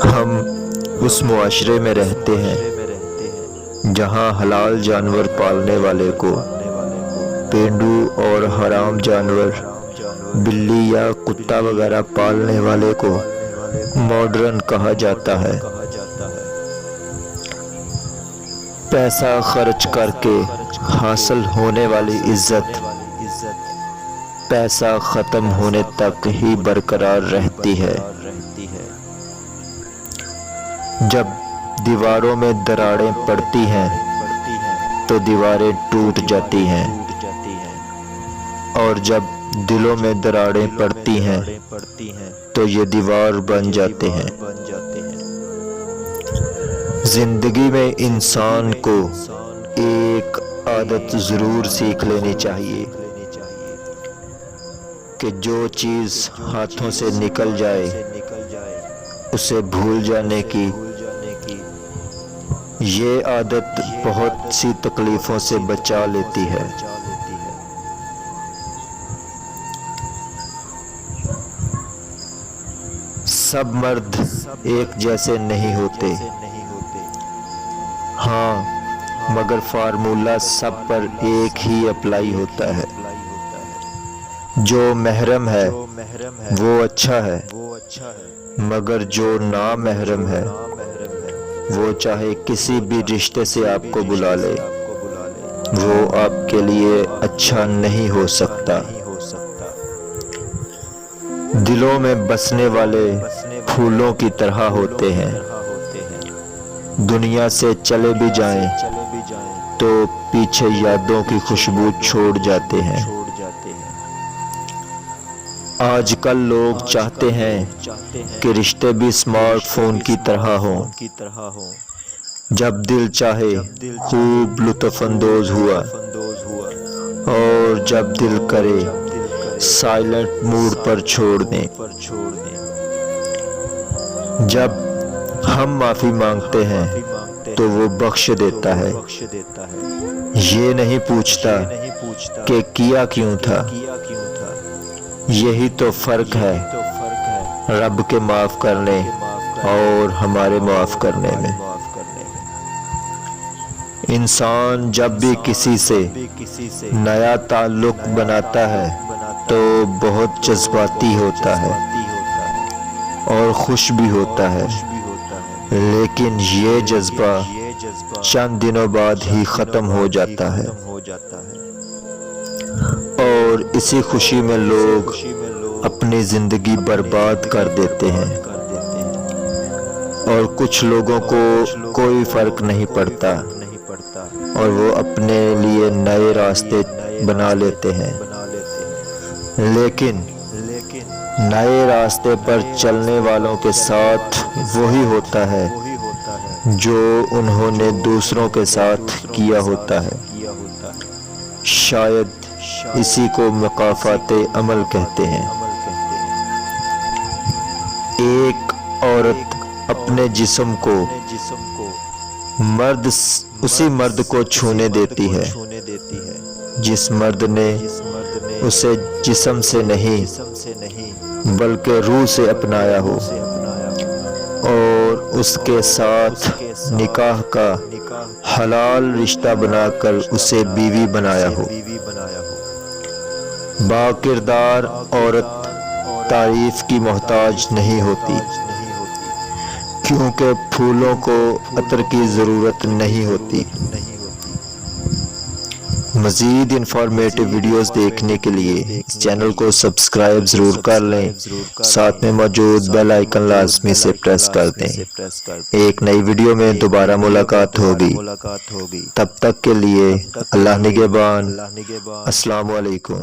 ہم اس معاشرے میں رہتے ہیں جہاں حلال جانور پالنے والے کو پینڈو اور حرام جانور بلی یا کتا وغیرہ پالنے والے کو ماڈرن کہا جاتا ہے۔ پیسہ خرچ کر کے حاصل ہونے والی عزت پیسہ ختم ہونے تک ہی برقرار رہتی ہے۔ جب دیواروں میں دراڑیں پڑتی ہیں تو دیواریں ٹوٹ جاتی ہیں، اور جب دلوں میں دراڑیں پڑتی ہیں تو یہ دیوار بن جاتے ہیں۔ زندگی میں انسان کو ایک عادت ضرور سیکھ لینی چاہیے کہ جو چیز ہاتھوں سے نکل جائے اسے بھول جانے کی۔ یہ عادت بہت سی تکلیفوں سے بچا لیتی ہے۔ سب مرد ایک جیسے نہیں ہوتے، ہاں مگر فارمولہ سب پر ایک ہی اپلائی ہوتا ہے۔ جو محرم ہے وہ اچھا ہے، مگر جو نامحرم ہے وہ چاہے کسی بھی رشتے سے آپ کو بلا لے وہ آپ کے لیے اچھا نہیں ہو سکتا۔ دلوں میں بسنے والے پھولوں کی طرح ہوتے ہیں، دنیا سے چلے بھی جائیں تو پیچھے یادوں کی خوشبو چھوڑ جاتے ہیں۔ آج کل لوگ چاہتے ہیں کہ رشتے بھی اسمارٹ فون کی طرح ہوں، جب دل چاہے خوب لطف اندوز ہوا اور جب دل کرے سائلنٹ موڈ پر چھوڑ دیں۔ جب ہم معافی مانگتے ہیں تو وہ بخش دیتا ہے، یہ نہیں پوچھتا کہ کیا کیوں تھا۔ یہی تو فرق ہے رب کے معاف کرنے اور ہمارے معاف کرنے میں۔ انسان جب بھی کسی سے نیا تعلق بناتا ہے تو بہت جذباتی ہوتا ہے اور خوش بھی ہوتا ہے، لیکن یہ جذبہ چند دنوں بعد ہی ختم ہو جاتا ہے، اور اسی خوشی میں لوگ اپنی زندگی برباد کر دیتے ہیں، اور کچھ لوگوں کو کوئی فرق نہیں پڑتا اور وہ اپنے لیے نئے راستے بنا لیتے ہیں، لیکن نئے راستے پر چلنے والوں کے ساتھ وہی ہوتا ہے جو انہوں نے دوسروں کے ساتھ کیا ہوتا ہے۔ شاید اسی کو مکافات عمل کہتے ہیں۔ ایک عورت اپنے جسم کو اسی مرد کو چھونے دیتی ہے جس مرد نے اسے جسم سے نہیں بلکہ روح سے اپنایا ہو اور اس کے ساتھ نکاح کا حلال رشتہ بنا کر اسے بیوی بنایا ہو۔ باکردار عورت تعریف کی محتاج نہیں ہوتی، کیونکہ پھولوں کو عطر کی ضرورت نہیں ہوتی۔ مزید انفارمیٹو ویڈیوز دیکھنے کے لیے اس چینل کو سبسکرائب ضرور کر لیں، ساتھ میں موجود بیل آئیکن لازمی سے پریس کر دیں۔ ایک نئی ویڈیو میں دوبارہ ملاقات ہوگی، تب تک کے لیے اللہ نگہبان۔ السلام علیکم۔